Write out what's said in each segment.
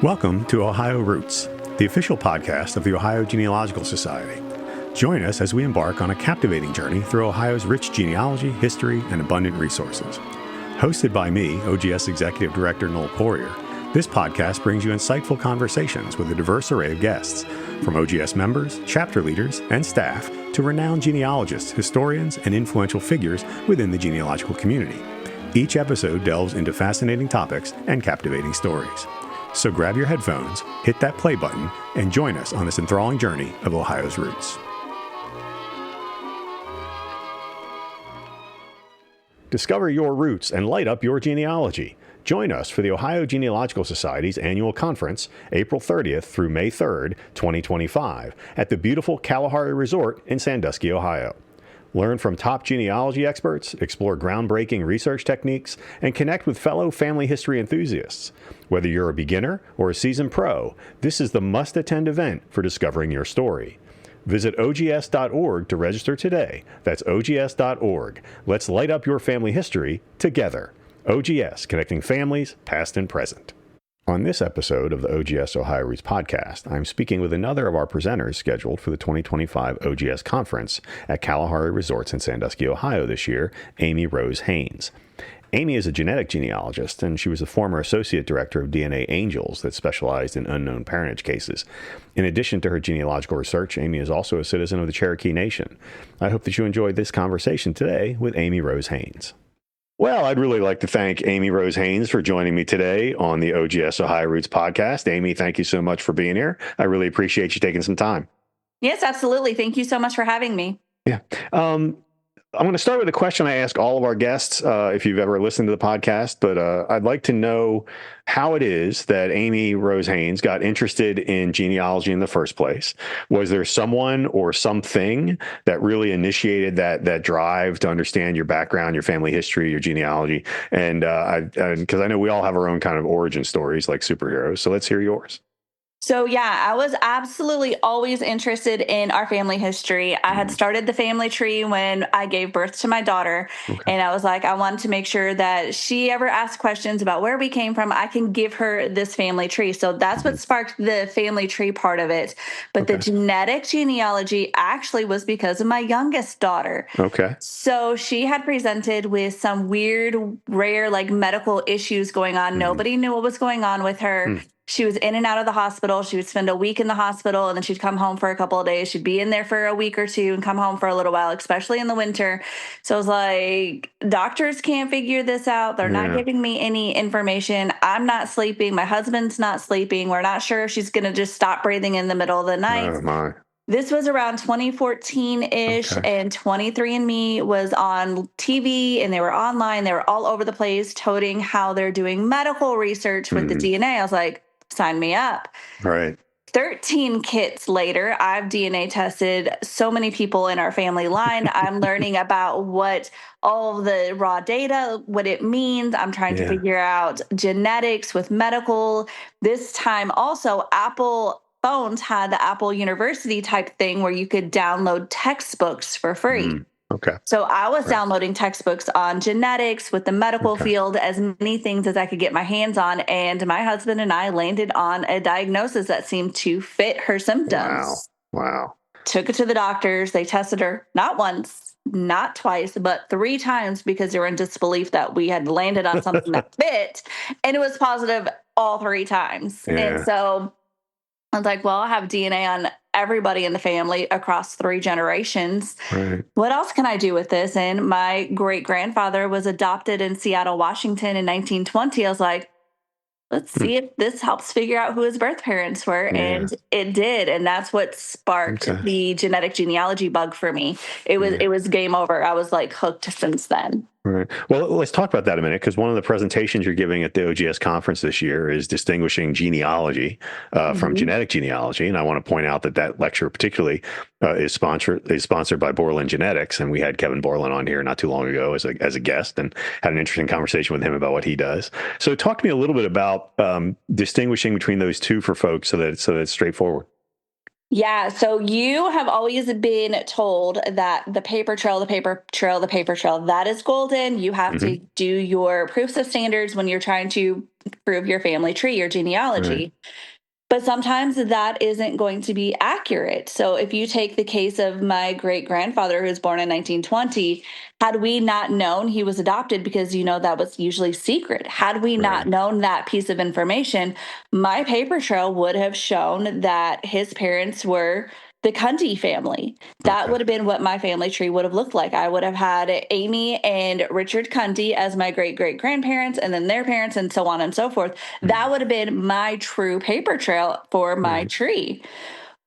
Welcome to Ohio Roots, the official podcast of the Ohio Genealogical Society. Join us as we embark on a captivating journey through Ohio's rich genealogy, history, and abundant resources. Hosted by me, OGS Executive Director Noel Poirier, this podcast brings you insightful conversations with a diverse array of guests, from OGS members, chapter leaders, and staff to renowned genealogists, historians, and influential figures within the genealogical community. Each episode delves into fascinating topics and captivating stories. So grab your headphones, hit that play button, and join us on this enthralling journey of Ohio's roots. Discover your roots and light up your genealogy. Join us for the Ohio Genealogical Society's annual conference, April 30th through May 3rd, 2025, at the beautiful Kalahari Resort in Sandusky, Ohio. Learn from top genealogy experts, explore groundbreaking research techniques, and connect with fellow family history enthusiasts. Whether you're a beginner or a seasoned pro, this is the must-attend event for discovering your story. Visit OGS.org to register today. That's OGS.org. Let's light up your family history together. OGS, connecting families, past and present. On this episode of the OGS Ohio Roots podcast, I'm speaking with another of our presenters scheduled for the 2025 OGS Conference at Kalahari Resorts in Sandusky, Ohio this year, Aimee Rose-Haynes. Aimee is a genetic genealogist, and she was the former associate director of DNA Angels that specialized in unknown parentage cases. In addition to her genealogical research, Aimee is also a citizen of the Cherokee Nation. I hope that you enjoyed this conversation today with Aimee Rose-Haynes. Well, I'd really like to thank Aimee Rose-Haynes for joining me today on the OGS Ohio Roots podcast. Aimee, thank you so much for being here. I really appreciate you taking some time. Yes, absolutely. Thank you so much for having me. Yeah. I'm going to start with a question I ask all of our guests, if you've ever listened to the podcast, but I'd like to know how it is that Aimee Rose-Haynes got interested in genealogy in the first place. Was there someone or something that really initiated that drive to understand your background, your family history, your genealogy? And because I know we all have our own kind of origin stories like superheroes, so let's hear yours. So yeah, I was absolutely always interested in our family history. I had started the family tree when I gave birth to my daughter. Okay. And I was like, I wanted to make sure that she ever asked questions about where we came from, I can give her this family tree. So that's what sparked the family tree part of it. But the genetic genealogy actually was because of my youngest daughter. Okay. So she had presented with some weird, rare, medical issues going on. Nobody knew what was going on with her. She was in and out of the hospital. She would spend a week in the hospital, and then she'd come home for a couple of days. She'd be in there for a week or two and come home for a little while, especially in the winter. So I was like, doctors can't figure this out. They're not giving me any information. I'm not sleeping. My husband's not sleeping. We're not sure if she's going to just stop breathing in the middle of the night. Oh, my. This was around 2014-ish, and 23andMe was on TV, and they were online. They were all over the place touting how they're doing medical research with the DNA. I was like, sign me up. Right. 13 kits later, I've DNA tested so many people in our family line. I'm learning about what all of the raw data, what it means. I'm trying to figure out genetics with medical. This time also, Apple phones had the Apple University type thing where you could download textbooks for free. Okay. So I was downloading textbooks on genetics with the medical field, as many things as I could get my hands on. And my husband and I landed on a diagnosis that seemed to fit her symptoms. Wow. Took it to the doctors. They tested her not once, not twice, but 3 times because they were in disbelief that we had landed on something that fit. And it was positive all 3 times. Yeah. And so I was like, well, I have DNA on everybody in the family across 3 generations. Right. What else can I do with this? And my great-grandfather was adopted in Seattle, Washington in 1920. I was like, let's see if this helps figure out who his birth parents were. Yeah. And it did. And that's what sparked the genetic genealogy bug for me. It was game over. I was hooked since then. Right. Well, let's talk about that a minute, because one of the presentations you're giving at the OGS conference this year is distinguishing genealogy from genetic genealogy. And I want to point out that lecture particularly is sponsored by Borland Genetics. And we had Kevin Borland on here not too long ago as a guest and had an interesting conversation with him about what he does. So talk to me a little bit about distinguishing between those two for folks so that it's straightforward. Yeah, so you have always been told that the paper trail, the paper trail, the paper trail, that is golden. You have to Hmm. do your proofs of standards when you're trying to prove your family tree, your Right. genealogy. But sometimes that isn't going to be accurate. So if you take the case of my great grandfather who was born in 1920, had we not known he was adopted, because that was usually secret, had we not Right. known that piece of information, my paper trail would have shown that his parents were the Cundy family. That Okay. would have been what my family tree would have looked like. I would have had Amy and Richard Cundy as my great great grandparents, and then their parents, and so on and so forth. That Mm. would have been my true paper trail for my Right. tree.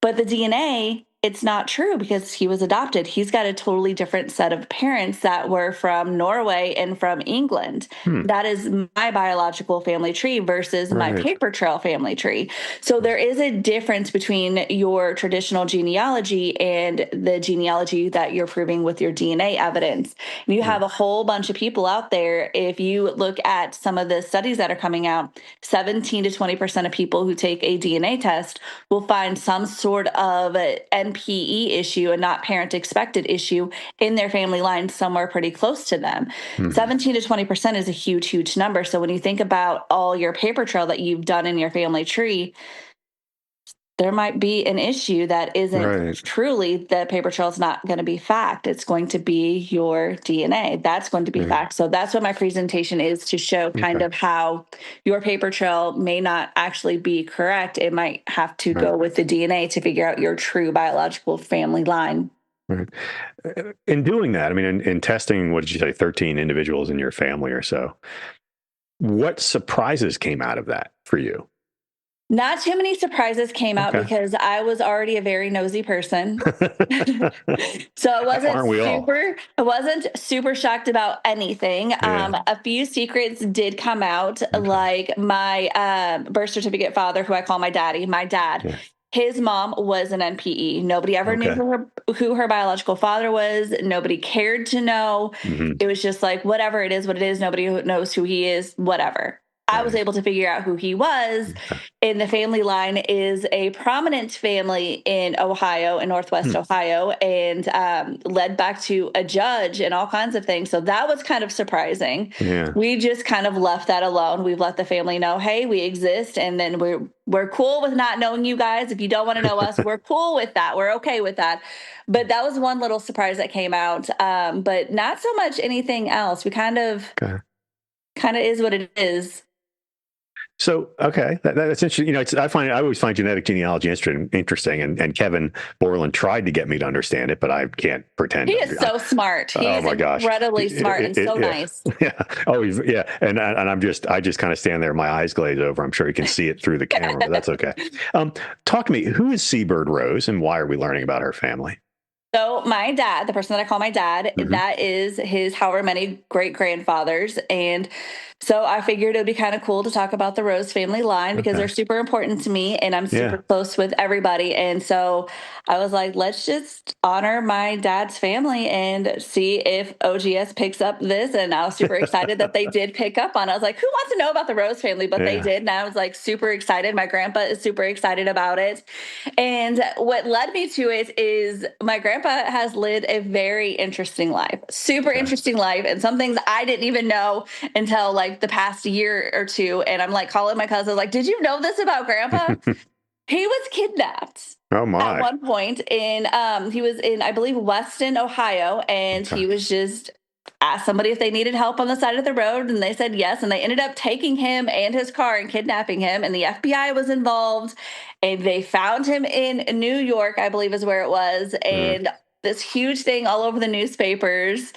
But the DNA, it's not true because he was adopted. He's got a totally different set of parents that were from Norway and from England. Hmm. That is my biological family tree versus my Right. paper trail family tree. So there is a difference between your traditional genealogy and the genealogy that you're proving with your DNA evidence. And you Right. have a whole bunch of people out there. If you look at some of the studies that are coming out, 17 to 20% of people who take a DNA test will find some sort of NPE issue, a not parent expected issue, in their family line somewhere pretty close to them. Mhm. 17 to 20% is a huge, huge number. So when you think about all your paper trail that you've done in your family tree, there might be an issue that isn't Right. truly the paper trail is not going to be fact. It's going to be your DNA. That's going to be Right. fact. So that's what my presentation is, to show kind Okay. of how your paper trail may not actually be correct. It might have to Right. go with the DNA to figure out your true biological family line. Right. In doing that, I mean, in testing, what did you say, 13 individuals in your family or so, what surprises came out of that for you? Not too many surprises came out Okay. because I was already a very nosy person. So Aren't we all? I wasn't super shocked about anything. Yeah. A few secrets did come out, Okay. like my birth certificate father, who I call my daddy, my dad. Yeah. His mom was an NPE. Nobody ever knew Okay. who her biological father was. Nobody cared to know. Hmm. It was just like, whatever it is, what it is. Nobody knows who he is, whatever. I was Right. able to figure out who he was. Okay. And the family line is a prominent family in Ohio, in Northwest Hmm. Ohio, and led back to a judge and all kinds of things. So that was kind of surprising. Yeah. We just kind of left that alone. We've let the family know, hey, we exist, and then we're cool with not knowing you guys. If you don't want to know us, we're cool with that. We're okay with that. But that was one little surprise that came out. But not so much anything else. We Okay. kind of is what it is. So, okay, that's interesting. I always find genetic genealogy interesting, and Kevin Borland tried to get me to understand it, but I can't pretend He to. is so smart. He Oh is my gosh. incredibly smart and so Yeah. nice. Yeah. Oh, yeah. And I just kind of stand there, my eyes glaze over. I'm sure you can see it through the camera, but that's okay. Talk to me. Who is Seabird Rose, and why are we learning about her family? So my dad, the person that I call my dad, Hmm. that is his however many great grandfathers. And so I figured it would be kind of cool to talk about the Rose family line because they're Okay. super important to me and I'm super Yeah. close with everybody. And so I was like, let's just honor my dad's family and see if OGS picks up this. And I was super excited that they did pick up on it. I was like, who wants to know about the Rose family? But they Yeah. did. And I was like super excited. My grandpa is super excited about it. And what led me to it is my grandpa has lived a very interesting life, super Okay. interesting life. And some things I didn't even know until like the past year or two. And I'm like calling my cousin, like, did you know this about grandpa? He was kidnapped Oh at my. one point in he was in, I believe, Weston, Ohio, and Okay. he was just asked somebody if they needed help on the side of the road, and they said yes, and they ended up taking him and his car and kidnapping him, and the FBI was involved, and they found him in New York, I believe is where it was, Mm. and this huge thing all over the newspapers.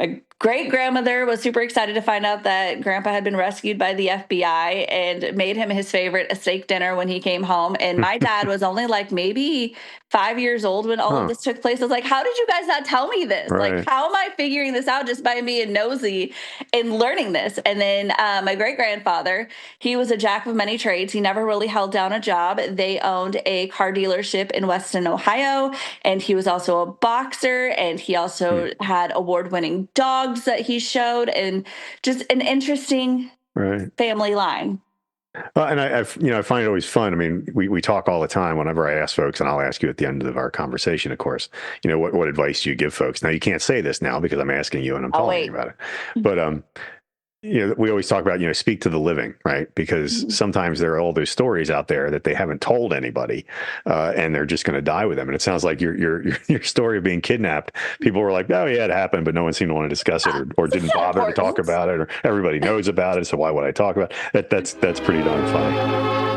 My great grandmother was super excited to find out that grandpa had been rescued by the FBI and made him his favorite a steak dinner when he came home. And my dad was only like maybe 5 years old when all of Huh. this took place. I was like, how did you guys not tell me this? Like, Right. how am I figuring this out just by being nosy and learning this? And then my great grandfather, he was a jack of many trades. He never really held down a job. They owned a car dealership in Weston, Ohio, and he was also a boxer, and he Hmm. also had award-winning dogs that he showed, and just an interesting Right. family line. And I find it always fun. I mean, we talk all the time whenever I ask folks, and I'll ask you at the end of our conversation, of course, what advice do you give folks? Now, you can't say this now because I'm asking you and I'm Oh, telling you wait. about it. But, we always talk about, speak to the living, right? Because sometimes there are all those stories out there that they haven't told anybody, and they're just going to die with them. And it sounds like your story of being kidnapped, people were like, oh yeah, it happened, but no one seemed to want to discuss it or didn't bother to talk about it, or everybody knows about it, so why would I talk about it? That's pretty darn funny.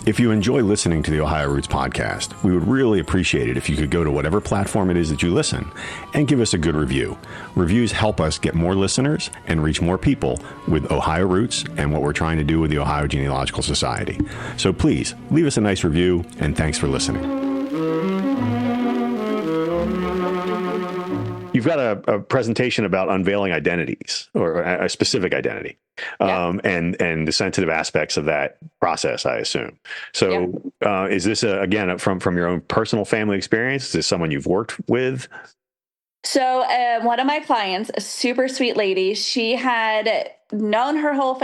If you enjoy listening to the Ohio Roots podcast, we would really appreciate it if you could go to whatever platform it is that you listen and give us a good review. Reviews help us get more listeners and reach more people with Ohio Roots and what we're trying to do with the Ohio Genealogical Society. So please, leave us a nice review, and thanks for listening. You've got a presentation about unveiling identities, or a specific identity, and the sensitive aspects of that process, I assume. So is this, again, from your own personal family experience? Is this someone you've worked with? So one of my clients, a super sweet lady, she had known her whole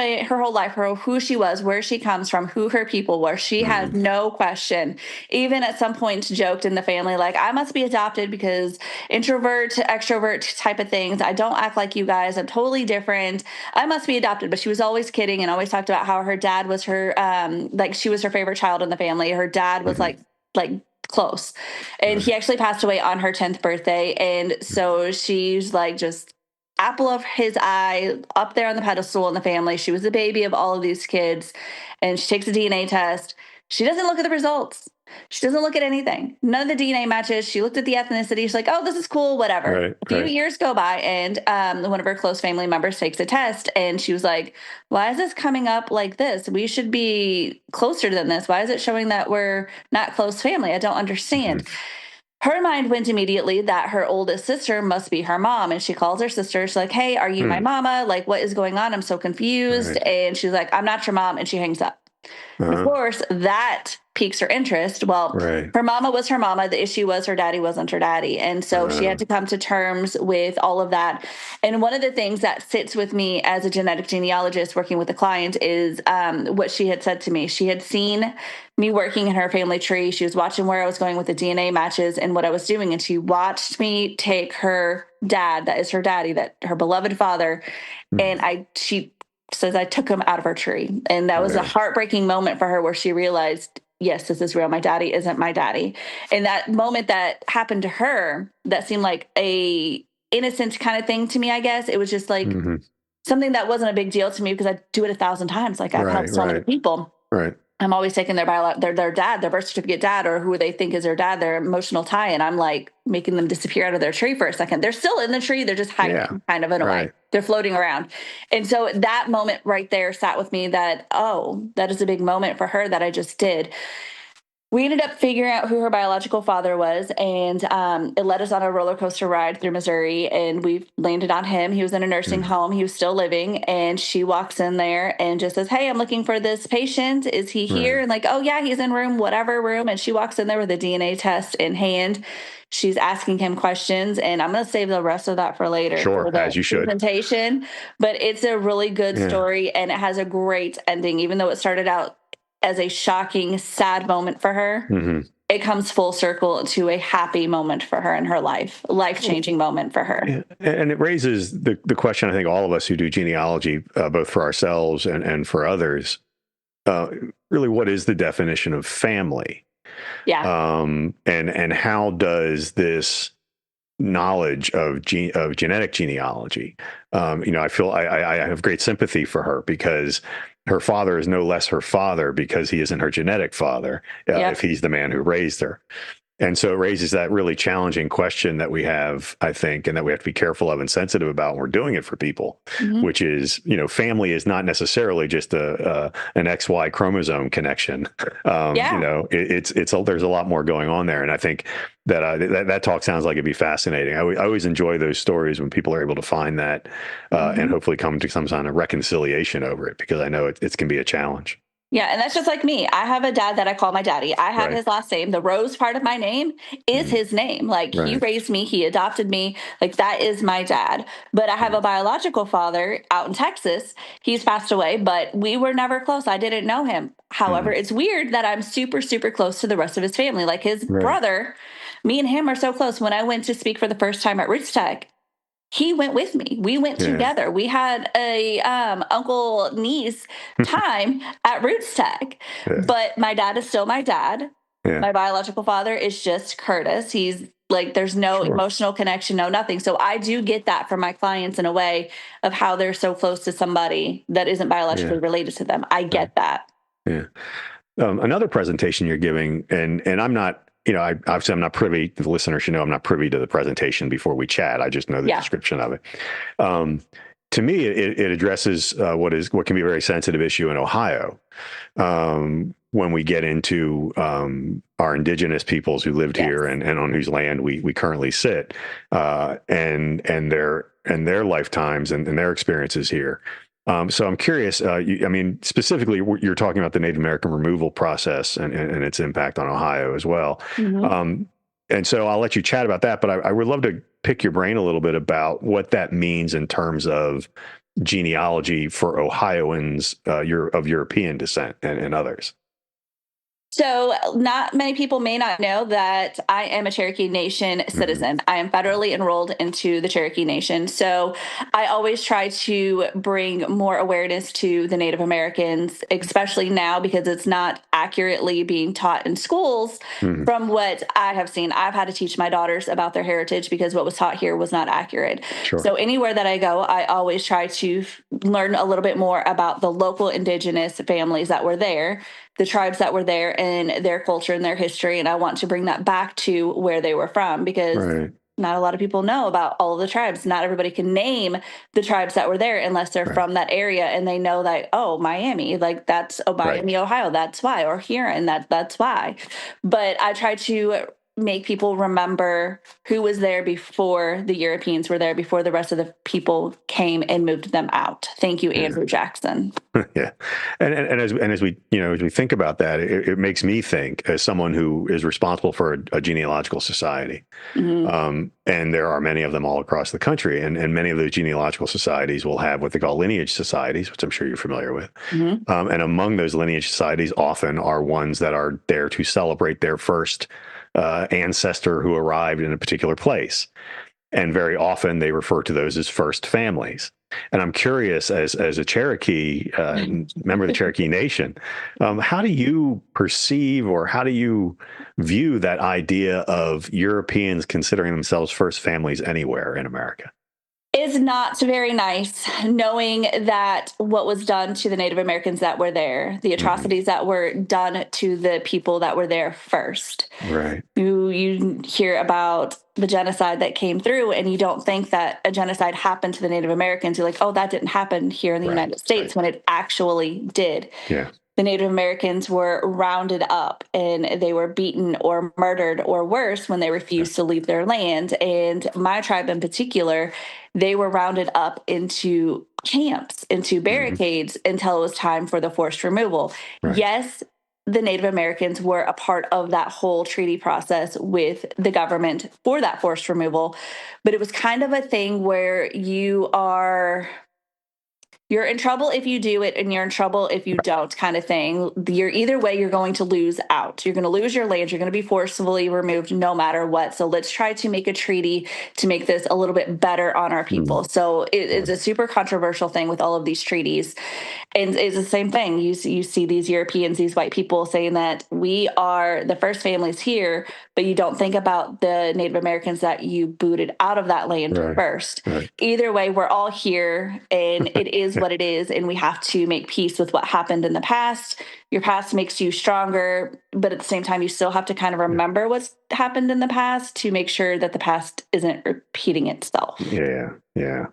life, who she was, where she comes from, who her people were. She has no question. Even at some point joked in the family, like, I must be adopted because introvert, extrovert type of things. I don't act like you guys. I'm totally different. I must be adopted. But she was always kidding and always talked about how her dad was her, like she was her favorite child in the family. Her dad was like close, and he actually passed away on her 10th birthday. And so she's like just apple of his eye, up there on the pedestal in the family. She was the baby of all of these kids, and she takes a DNA test. She doesn't look at the results. She doesn't look at anything. None of the DNA matches. She looked at the ethnicity. She's like, oh, this is cool, whatever. A few years go by, and one of her close family members takes a test, and she was like, why is this coming up like this? We should be closer than this. Why is it showing that we're not close family? I don't understand. Her mind went immediately that her oldest sister must be her mom. And she calls her sister. She's like, hey, are you my mama? Like, what is going on? I'm so confused. And she's like, I'm not your mom. And she hangs up. Of course, that piques her interest. Well, her mama was her mama. The issue was her daddy wasn't her daddy. And so she had to come to terms with all of that. And one of the things that sits with me as a genetic genealogist working with a client is what she had said to me. She had seen me working in her family tree. She was watching where I was going with the DNA matches and what I was doing. And she watched me take her dad, that is her daddy, that her beloved father, and she says I took him out of her tree. And that was a heartbreaking moment for her where she realized, yes, this is real. My daddy isn't my daddy. And that moment that happened to her, that seemed like a innocent kind of thing to me, I guess. It was just like something that wasn't a big deal to me because I do it 1,000 times. Like I've helped so many people. I'm always taking their dad, their birth certificate dad, or who they think is their dad, their emotional tie. And I'm like making them disappear out of their tree for a second. They're still in the tree. They're just hiding kind of in a way. They're floating around. And so that moment right there sat with me that, oh, that is a big moment for her that I just did. We ended up figuring out who her biological father was, and it led us on a roller coaster ride through Missouri, and we landed on him. He was in a nursing home. He was still living, and she walks in there and just says, hey, I'm looking for this patient. Is he here? And like, oh, yeah, he's in room, whatever room. And she walks in there with a DNA test in hand. She's asking him questions, and I'm going to save the rest of that for later. Sure, for the as you should. Presentation. But it's a really good story, and it has a great ending, even though it started out as a shocking, sad moment for her. It comes full circle to a happy moment for her in her life-changing moment for her. And it raises the question, I think all of us who do genealogy, both for ourselves and for others, really, what is the definition of family? And how does this knowledge of genetic genealogy, I feel I have great sympathy for her, because her father is no less her father because he isn't her genetic father, if he's the man who raised her. And so it raises that really challenging question that we have, I think, and that we have to be careful of and sensitive about when we're doing it for people, which is, family is not necessarily just an XY chromosome connection. There's a lot more going on there. And I think that talk sounds like it'd be fascinating. I always enjoy those stories when people are able to find that and hopefully come to some kind of reconciliation over it, because I know it can be a challenge. Yeah, and that's just like me. I have a dad that I call my daddy. I have Right. his last name. The Rose part of my name is Mm. his name. Like he Right. raised me, he adopted me. Like that is my dad. But I have Mm. a biological father out in Texas. He's passed away, but we were never close. I didn't know him. However, Mm. it's weird that I'm super, super close to the rest of his family. Like his Right. brother, me and him are so close. When I went to speak for the first time at Roots Tech, he went with me. We went Yeah. together. We had a uncle niece time at Roots Tech. Yeah. But my dad is still my dad. Yeah. My biological father is just Curtis. He's like there's no Sure. emotional connection, no nothing. So I do get that from my clients in a way of how they're so close to somebody that isn't biologically Yeah. related to them. I Right. get that. Yeah. Another presentation you're giving, and I'm not, obviously I'm not privy. The listener should know I'm not privy to the presentation before we chat. I just know the Yeah. description of it. Um, to me, it addresses what can be a very sensitive issue in Ohio when we get into our indigenous peoples who lived Yes. here and on whose land we currently sit, and their lifetimes and their experiences here. So I'm curious. I mean, specifically, you're talking about the Native American removal process and its impact on Ohio as well. Mhm. Um, and so I'll let you chat about that, but I would love to pick your brain a little bit about what that means in terms of genealogy for Ohioans of European descent and others. So, not many people may not know that I am a Cherokee Nation Hmm. citizen. I am federally enrolled into the Cherokee Nation. So, I always try to bring more awareness to the Native Americans, especially now because it's not accurately being taught in schools. Hmm. From what I have seen, I've had to teach my daughters about their heritage because what was taught here was not accurate. Sure. So, anywhere that I go, I always try to learn a little bit more about the local indigenous families that were there, the tribes that were there and their culture and their history. And I want to bring that back to where they were from because Right. not a lot of people know about all of the tribes. Not everybody can name the tribes that were there unless they're Right. from that area and they know that, oh, Miami, like that's Right. Miami, Ohio, that's why, or Huron, that's why. But I try to make people remember who was there before the Europeans were there, before the rest of the people came and moved them out. Thank you, Yeah. Andrew Jackson. Yeah, and as we as we think about that, it makes me think as someone who is responsible for a genealogical society, Mhm. and there are many of them all across the country, and many of those genealogical societies will have what they call lineage societies, which I'm sure you're familiar with. Mhm. And among those lineage societies, often are ones that are there to celebrate their first ancestor who arrived in a particular place. And very often they refer to those as first families. And I'm curious, as a Cherokee member of the Cherokee Nation, how do you perceive or how do you view that idea of Europeans considering themselves first families anywhere in America? Is not very nice knowing that what was done to the Native Americans that were there, the Hmm. atrocities that were done to the people that were there first. Right. You hear about the genocide that came through, and you don't think that a genocide happened to the Native Americans. You're like, oh, that didn't happen here in the Right. United States Right. when it actually did. Yeah. The Native Americans were rounded up and they were beaten or murdered or worse when they Yeah. refused to leave their land. And my tribe in particular, they were rounded up into camps, into Hmm. barricades until it was time for the forced removal. Right. Yes, the Native Americans were a part of that whole treaty process with the government for that forced removal, but it was kind of a thing where you're in trouble if you do it and you're in trouble if you don't, kind of thing. You're either way, you're going to lose out. You're going to lose your land. You're going to be forcibly removed no matter what. So let's try to make a treaty to make this a little bit better on our Mm. people. So it's Sure. a super controversial thing with all of these treaties. And it's the same thing. You see these Europeans, these white people saying that we are the first families here, but you don't think about the Native Americans that you booted out of that land Right. first. Right. Either way, we're all here and it is Yeah. what it is. And we have to make peace with what happened in the past. Your past makes you stronger, but at the same time, you still have to kind of Yeah. remember what's happened in the past to make sure that the past isn't repeating itself. Yeah. Yeah.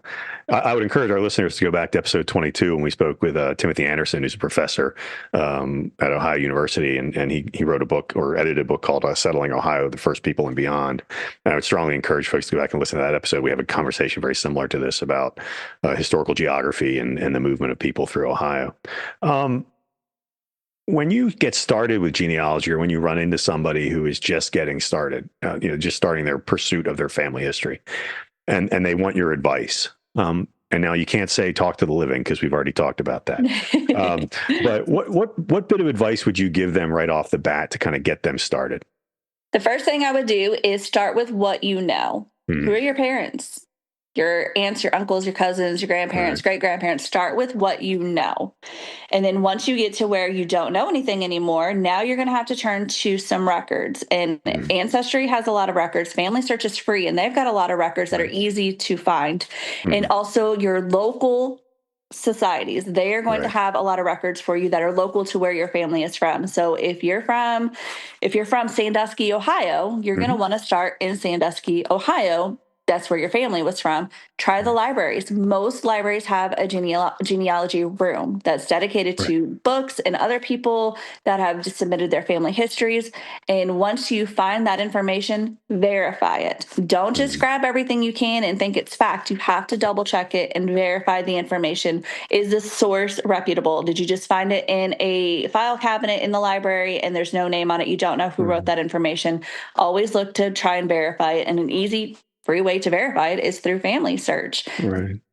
I would encourage our listeners to go back to episode 22 when we spoke with Timothy Anderson, who's a professor at Ohio University, and he wrote a book or edited a book called "Settling Ohio: The First People and Beyond." And I would strongly encourage folks to go back and listen to that episode. We have a conversation very similar to this about historical geography and the movement of people through Ohio. Um, When you get started with genealogy, or when you run into somebody who is just getting started, just starting their pursuit of their family history, and they want your advice, and now you can't say talk to the living because we've already talked about that. But what bit of advice would you give them right off the bat to kind of get them started? The first thing I would do is start with what you know. Who are your parents? Your aunts, your uncles, your cousins, your grandparents, great-grandparents. Start with what you know. And then once you get to where you don't know anything anymore, now you're going to have to turn to some records. And Ancestry has a lot of records. Family Search is free, and they've got a lot of records that are easy to find. And also your local societies, they are going to have a lot of records for you that are local to where your family is from. So if you're from Sandusky, Ohio, you're going to want to start in Sandusky, Ohio. That's where your family was from. Try the libraries. Most libraries have a genealogy room that's dedicated to books and other people that have just submitted their family histories. And once you find that information, verify it. Don't just grab everything you can and think it's fact. You have to double check it and verify the information. Is this source reputable? Did you just find it in a file cabinet in the library and there's no name on it? You don't know who wrote that information. Always look to try and verify it. And an easy free way to verify it is through Family Search.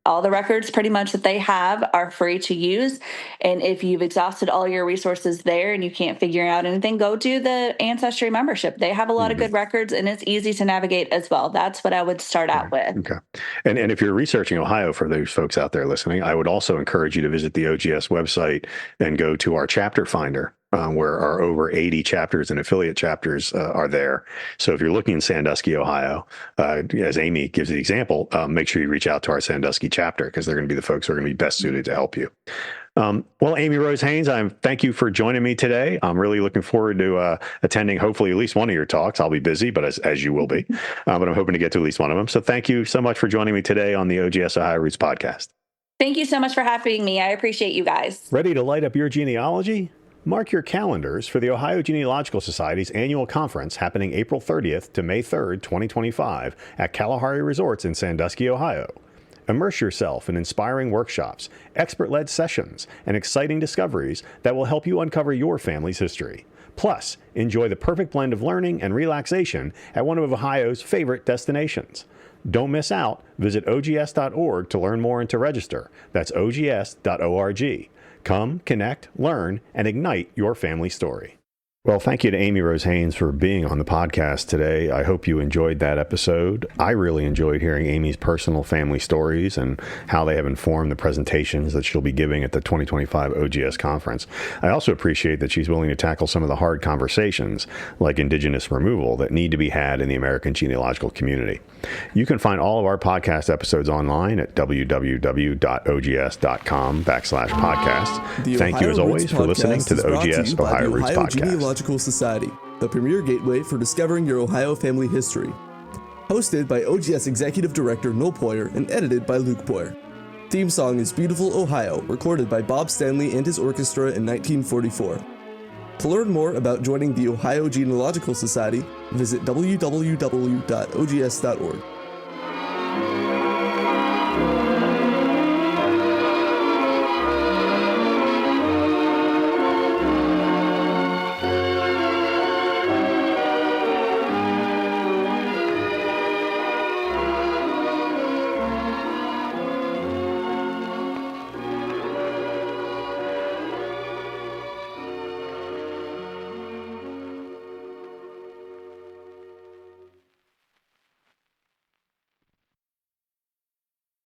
All the records pretty much that they have are free to use. And if you've exhausted all your resources there and you can't figure out anything, go do the Ancestry membership. They have a lot of good records and it's easy to navigate as well. That's what I would start out with. Okay. And if you're researching Ohio, for those folks out there listening, I would also encourage you to visit the OGS website and go to our chapter finder. Where our over 80 chapters and affiliate chapters are there. So if you're looking in Sandusky, Ohio, as Aimee gives the example, make sure you reach out to our Sandusky chapter because they're going to be the folks who are going to be best suited to help you. Well, Aimee Rose-Haynes, thank you for joining me today. I'm really looking forward to attending hopefully at least one of your talks. I'll be busy, but as you will be, but I'm hoping to get to at least one of them. So thank you so much for joining me today on the OGS Ohio Roots podcast. Thank you so much for having me. I appreciate you guys. Ready to light up your genealogy? Mark your calendars for the Ohio Genealogical Society's annual conference happening April 30th to May 3rd, 2025 at Kalahari Resorts in Sandusky, Ohio. Immerse yourself in inspiring workshops, expert-led sessions, and exciting discoveries that will help you uncover your family's history. Plus, enjoy the perfect blend of learning and relaxation at one of Ohio's favorite destinations. Don't miss out. Visit ogs.org to learn more and to register. That's ogs.org. Come, connect, learn, and ignite your family story. Well, thank you to Aimee Rose-Haynes for being on the podcast today. I hope you enjoyed that episode. I really enjoyed hearing Aimee's personal family stories and how they have informed the presentations that she'll be giving at the 2025 OGS Conference. I also appreciate that she's willing to tackle some of the hard conversations, like Indigenous removal, that need to be had in the American genealogical community. You can find all of our podcast episodes online at www.ogs.com/podcast. Thank you, as always, for listening to the OGS Ohio Roots podcast. Genealogical Society, the premier gateway for discovering your Ohio family history. Hosted by OGS Executive Director Noel Poyer and edited by Luke Poyer. Theme song is Beautiful Ohio, recorded by Bob Stanley and his orchestra in 1944. To learn more about joining the Ohio Genealogical Society, visit www.ogs.org.